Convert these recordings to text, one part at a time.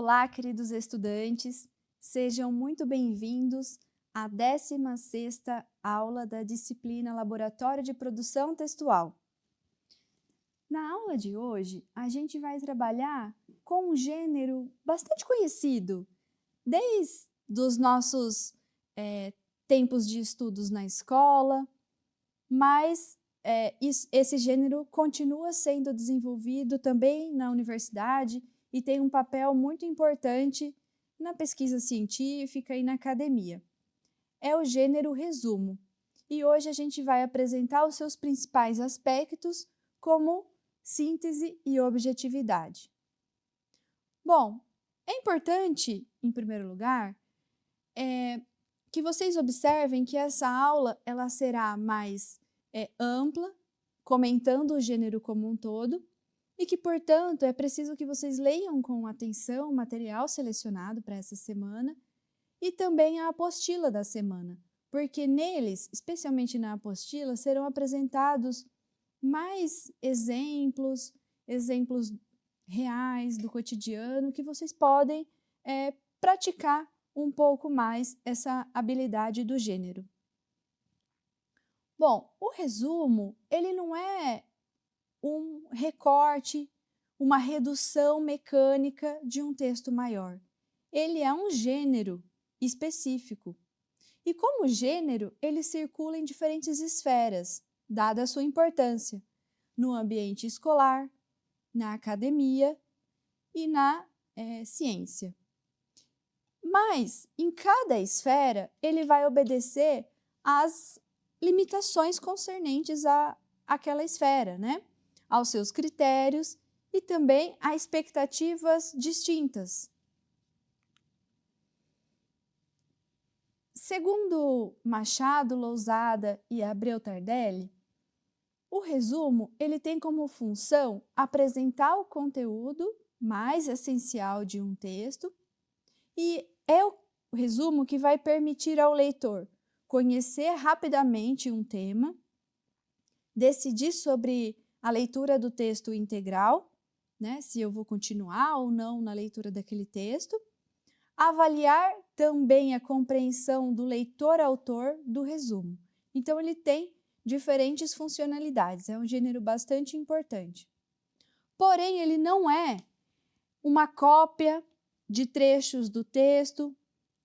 Olá, queridos estudantes, sejam muito bem-vindos à 16ª aula da disciplina Laboratório de Produção Textual. Na aula de hoje, a gente vai trabalhar com um gênero bastante conhecido, desde os nossos tempos de estudos na escola, mas esse gênero continua sendo desenvolvido também na universidade e tem um papel muito importante na pesquisa científica e na academia. É o gênero resumo, e hoje a gente vai apresentar os seus principais aspectos como síntese e objetividade. Bom, é importante, em primeiro lugar, que vocês observem que essa aula ela será mais ampla, comentando o gênero como um todo, e que, portanto, é preciso que vocês leiam com atenção o material selecionado para essa semana e também a apostila da semana, porque neles, especialmente na apostila, serão apresentados mais exemplos reais do cotidiano que vocês podem praticar um pouco mais essa habilidade do gênero. Bom, o resumo, ele não é um recorte, uma redução mecânica de um texto maior. Ele é um gênero específico. E como gênero, ele circula em diferentes esferas, dada a sua importância, no ambiente escolar, na academia e na ciência. Mas, em cada esfera, ele vai obedecer às limitações concernentes àquela esfera, né? Aos seus critérios e também a expectativas distintas. Segundo Machado, Lousada e Abreu Tardelli, o resumo ele tem como função apresentar o conteúdo mais essencial de um texto e é o resumo que vai permitir ao leitor conhecer rapidamente um tema, decidir sobre a leitura do texto integral, né, se eu vou continuar ou não na leitura daquele texto, avaliar também a compreensão do leitor-autor do resumo. Então, ele tem diferentes funcionalidades, é um gênero bastante importante. Porém, ele não é uma cópia de trechos do texto,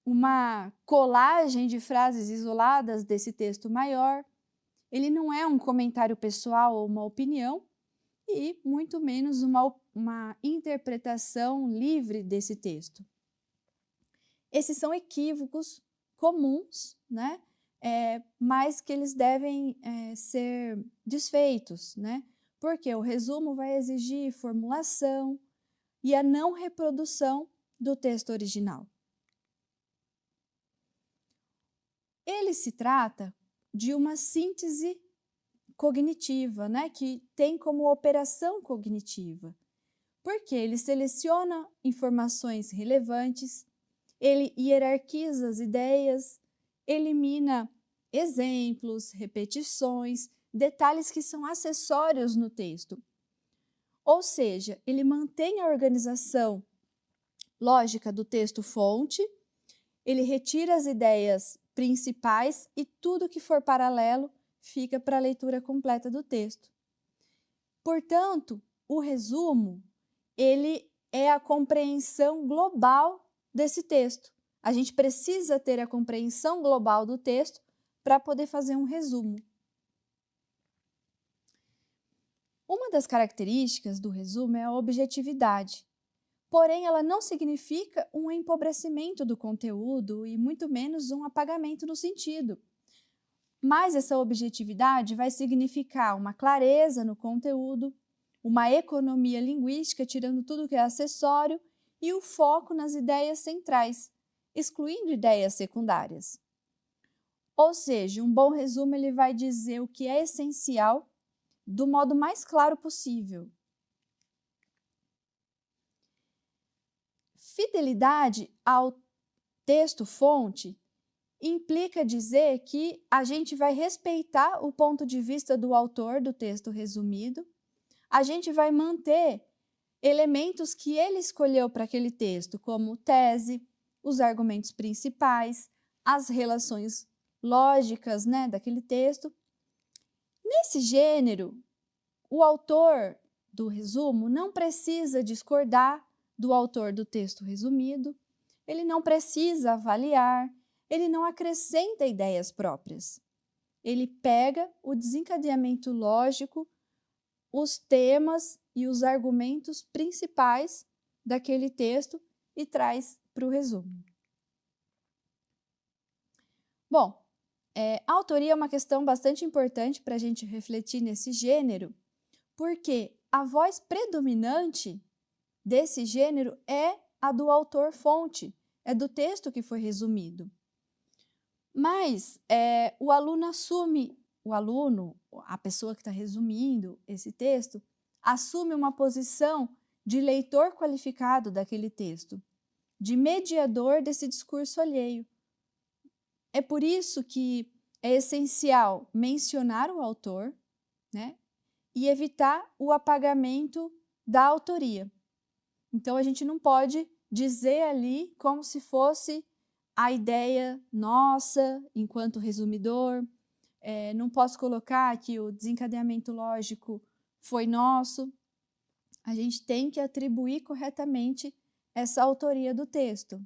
uma colagem de frases isoladas desse texto maior. Ele não é um comentário pessoal ou uma opinião e muito menos uma interpretação livre desse texto. Esses são equívocos comuns, né? Mas que eles devem ser desfeitos, né? Porque o resumo vai exigir formulação e a não reprodução do texto original. Ele se trata de uma síntese cognitiva, né, que tem como operação cognitiva, porque ele seleciona informações relevantes, ele hierarquiza as ideias, elimina exemplos, repetições, detalhes que são acessórios no texto. Ou seja, ele mantém a organização lógica do texto-fonte, ele retira as ideias principais e tudo que for paralelo fica para a leitura completa do texto. Portanto, o resumo, ele é a compreensão global desse texto. A gente precisa ter a compreensão global do texto para poder fazer um resumo. Uma das características do resumo é a objetividade. Porém, ela não significa um empobrecimento do conteúdo e muito menos um apagamento no sentido. Mas essa objetividade vai significar uma clareza no conteúdo, uma economia linguística, tirando tudo que é acessório, e o foco nas ideias centrais, excluindo ideias secundárias. Ou seja, um bom resumo ele vai dizer o que é essencial do modo mais claro possível. Fidelidade ao texto-fonte implica dizer que a gente vai respeitar o ponto de vista do autor do texto resumido, a gente vai manter elementos que ele escolheu para aquele texto, como tese, os argumentos principais, as relações lógicas, né, daquele texto. Nesse gênero, o autor do resumo não precisa discordar do autor do texto resumido, ele não precisa avaliar, ele não acrescenta ideias próprias. Ele pega o desencadeamento lógico, os temas e os argumentos principais daquele texto e traz para o resumo. Bom, a autoria é uma questão bastante importante para a gente refletir nesse gênero, porque a voz predominante desse gênero é a do autor-fonte, é do texto que foi resumido. Mas o aluno, a pessoa que está resumindo esse texto, assume uma posição de leitor qualificado daquele texto, de mediador desse discurso alheio. É por isso que é essencial mencionar o autor, né, e evitar o apagamento da autoria. Então, a gente não pode dizer ali como se fosse a ideia nossa, enquanto resumidor. Não posso colocar que o desencadeamento lógico foi nosso. A gente tem que atribuir corretamente essa autoria do texto.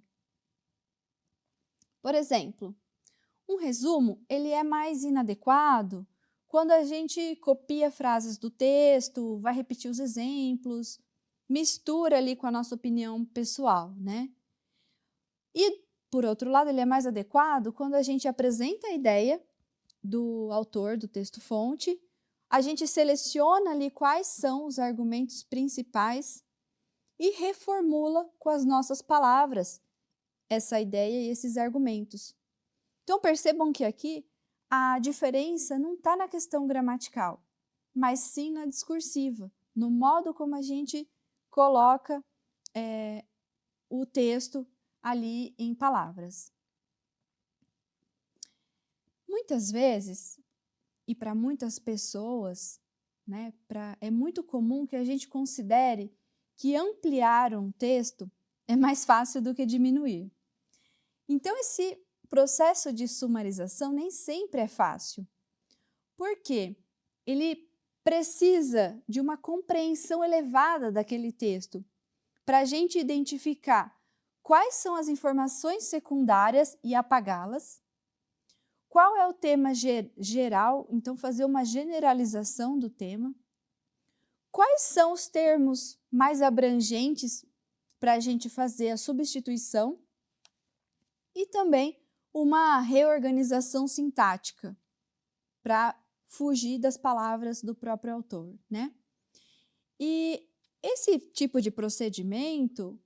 Por exemplo, um resumo ele é mais inadequado quando a gente copia frases do texto, vai repetir os exemplos, mistura ali com a nossa opinião pessoal, né? E, por outro lado, ele é mais adequado quando a gente apresenta a ideia do autor do texto-fonte, a gente seleciona ali quais são os argumentos principais e reformula com as nossas palavras essa ideia e esses argumentos. Então, percebam que aqui a diferença não está na questão gramatical, mas sim na discursiva, no modo como a gente coloca o texto ali em palavras. Muitas vezes, e para muitas pessoas, né, é muito comum que a gente considere que ampliar um texto é mais fácil do que diminuir. Então, esse processo de sumarização nem sempre é fácil. Por quê? Ele precisa de uma compreensão elevada daquele texto para a gente identificar quais são as informações secundárias e apagá-las, qual é o tema geral, então fazer uma generalização do tema, quais são os termos mais abrangentes para a gente fazer a substituição e também uma reorganização sintática para fugir das palavras do próprio autor, né? E esse tipo de procedimento,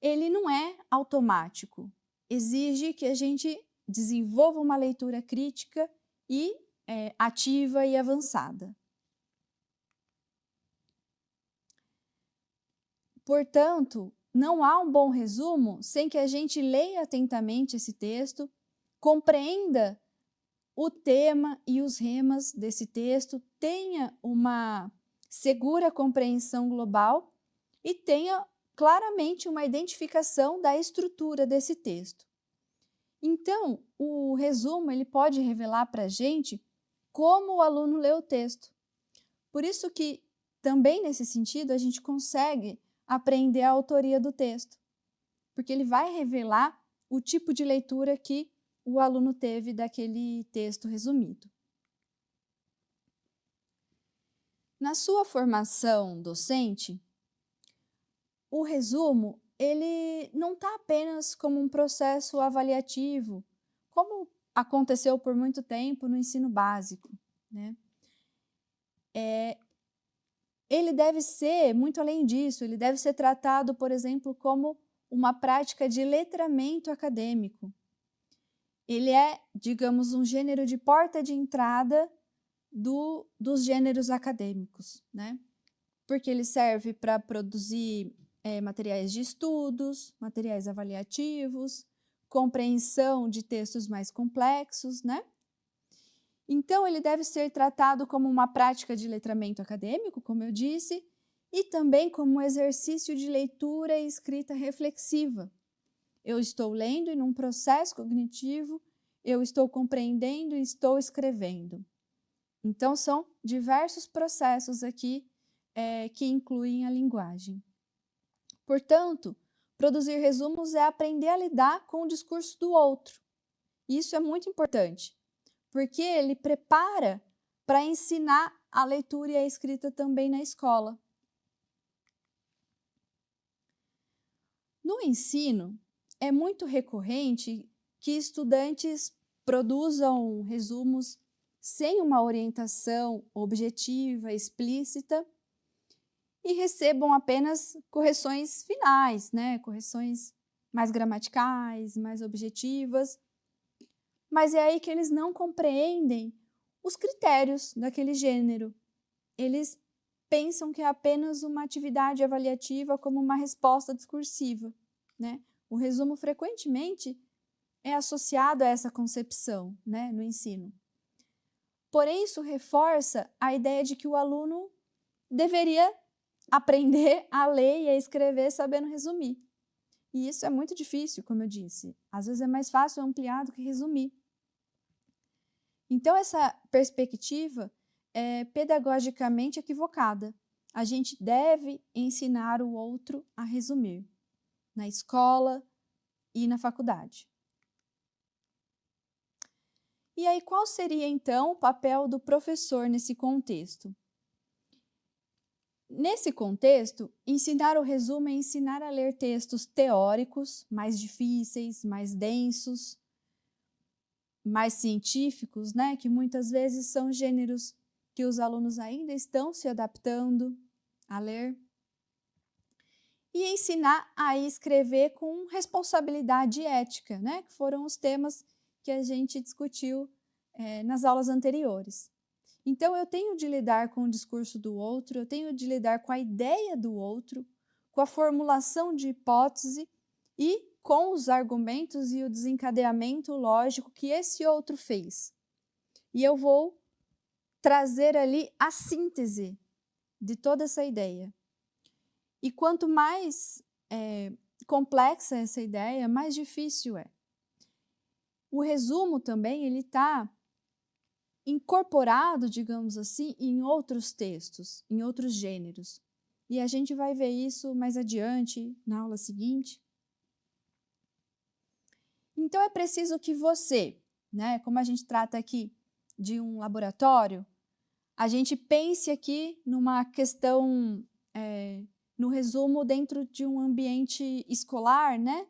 ele não é automático. Exige que a gente desenvolva uma leitura crítica e ativa e avançada. Portanto, não há um bom resumo sem que a gente leia atentamente esse texto, compreenda o tema e os remas desse texto, tenha uma segura compreensão global e tenha claramente uma identificação da estrutura desse texto. Então, o resumo ele pode revelar para a gente como o aluno lê o texto. Por isso que, também nesse sentido, a gente consegue aprender a autoria do texto, porque ele vai revelar o tipo de leitura que o aluno teve daquele texto resumido. Na sua formação docente, o resumo ele não está apenas como um processo avaliativo, como aconteceu por muito tempo no ensino básico, né? Ele deve ser, muito além disso, ele deve ser tratado, por exemplo, como uma prática de letramento acadêmico. Ele é, digamos, um gênero de porta de entrada dos gêneros acadêmicos, né? Porque ele serve para produzir materiais de estudos, materiais avaliativos, compreensão de textos mais complexos, né? Então, ele deve ser tratado como uma prática de letramento acadêmico, como eu disse, e também como exercício de leitura e escrita reflexiva. Eu estou lendo e num processo cognitivo, eu estou compreendendo e estou escrevendo. Então, são diversos processos aqui que incluem a linguagem. Portanto, produzir resumos é aprender a lidar com o discurso do outro. Isso é muito importante, porque ele prepara para ensinar a leitura e a escrita também na escola. No ensino, é muito recorrente que estudantes produzam resumos sem uma orientação objetiva, explícita, e recebam apenas correções finais, né? Correções mais gramaticais, mais objetivas. Mas é aí que eles não compreendem os critérios daquele gênero. Eles pensam que é apenas uma atividade avaliativa como uma resposta discursiva, né? O resumo frequentemente é associado a essa concepção, né, no ensino. Porém, isso reforça a ideia de que o aluno deveria aprender a ler e a escrever sabendo resumir. E isso é muito difícil, como eu disse. Às vezes é mais fácil ampliar do que resumir. Então, essa perspectiva é pedagogicamente equivocada. A gente deve ensinar o outro a resumir, na escola e na faculdade. E aí, qual seria, então, o papel do professor nesse contexto? Nesse contexto, ensinar o resumo é ensinar a ler textos teóricos, mais difíceis, mais densos, mais científicos, né? Que muitas vezes são gêneros que os alunos ainda estão se adaptando a ler. E ensinar a escrever com responsabilidade ética, né? Que foram os temas que a gente discutiu nas aulas anteriores. Então, eu tenho de lidar com o discurso do outro, eu tenho de lidar com a ideia do outro, com a formulação de hipótese e com os argumentos e o desencadeamento lógico que esse outro fez. E eu vou trazer ali a síntese de toda essa ideia. E quanto mais complexa essa ideia, mais difícil é. O resumo também, ele está incorporado, digamos assim, em outros textos, em outros gêneros. E a gente vai ver isso mais adiante, na aula seguinte. Então, é preciso que você, né, como a gente trata aqui de um laboratório, a gente pense aqui numa questão, no resumo, dentro de um ambiente escolar, né?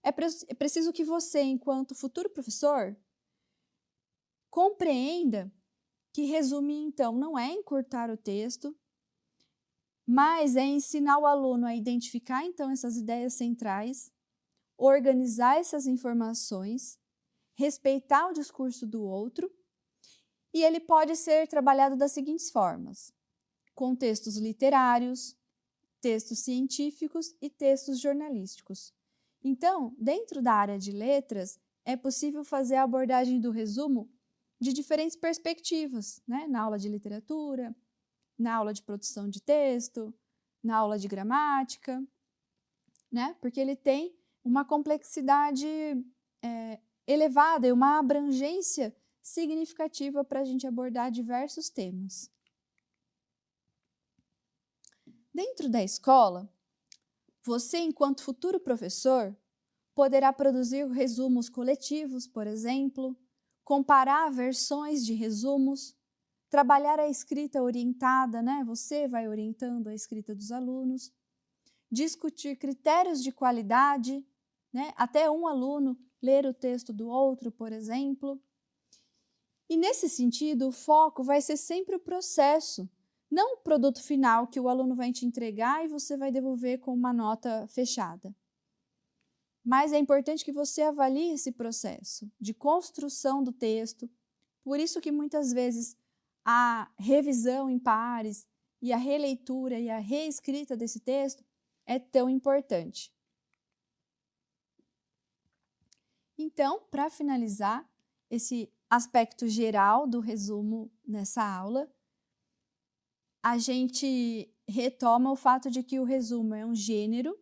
É preciso que você, enquanto futuro professor, compreenda que resumir, então, não é encurtar o texto, mas é ensinar o aluno a identificar, então, essas ideias centrais, organizar essas informações, respeitar o discurso do outro, e ele pode ser trabalhado das seguintes formas: com textos literários, textos científicos e textos jornalísticos. Então, dentro da área de letras, é possível fazer a abordagem do resumo de diferentes perspectivas, né? Na aula de literatura, na aula de produção de texto, na aula de gramática, né? Porque ele tem uma complexidade elevada e uma abrangência significativa para a gente abordar diversos temas. Dentro da escola, você, enquanto futuro professor, poderá produzir resumos coletivos, por exemplo, comparar versões de resumos, trabalhar a escrita orientada, né? Você vai orientando a escrita dos alunos, discutir critérios de qualidade, né? Até um aluno ler o texto do outro, por exemplo. E nesse sentido, o foco vai ser sempre o processo, não o produto final que o aluno vai te entregar e você vai devolver com uma nota fechada. Mas é importante que você avalie esse processo de construção do texto. Por isso que muitas vezes a revisão em pares e a releitura e a reescrita desse texto é tão importante. Então, para finalizar esse aspecto geral do resumo nessa aula, a gente retoma o fato de que o resumo é um gênero,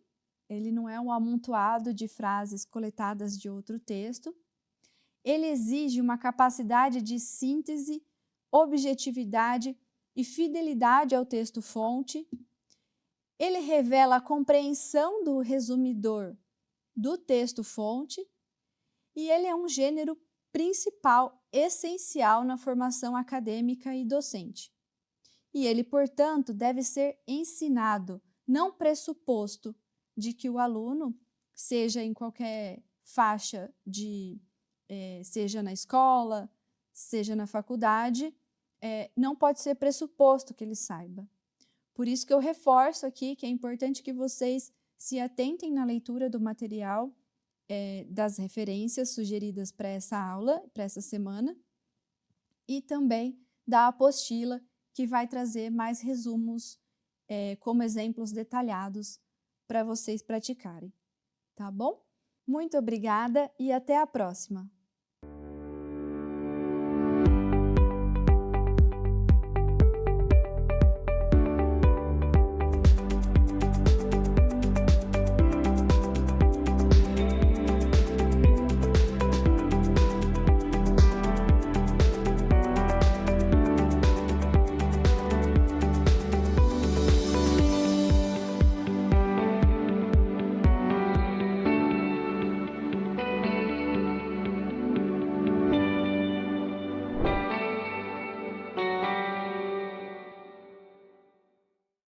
ele não é um amontoado de frases coletadas de outro texto. Ele exige uma capacidade de síntese, objetividade e fidelidade ao texto-fonte. Ele revela a compreensão do resumidor do texto-fonte e ele é um gênero principal, essencial na formação acadêmica e docente. E ele, portanto, deve ser ensinado, não pressuposto de que o aluno, seja em qualquer faixa seja na escola, seja na faculdade, não pode ser pressuposto que ele saiba. Por isso que eu reforço aqui que é importante que vocês se atentem na leitura do material, das referências sugeridas para essa aula, para essa semana, e também da apostila, que vai trazer mais resumos como exemplos detalhados para vocês praticarem. Tá bom? Muito obrigada e até a próxima!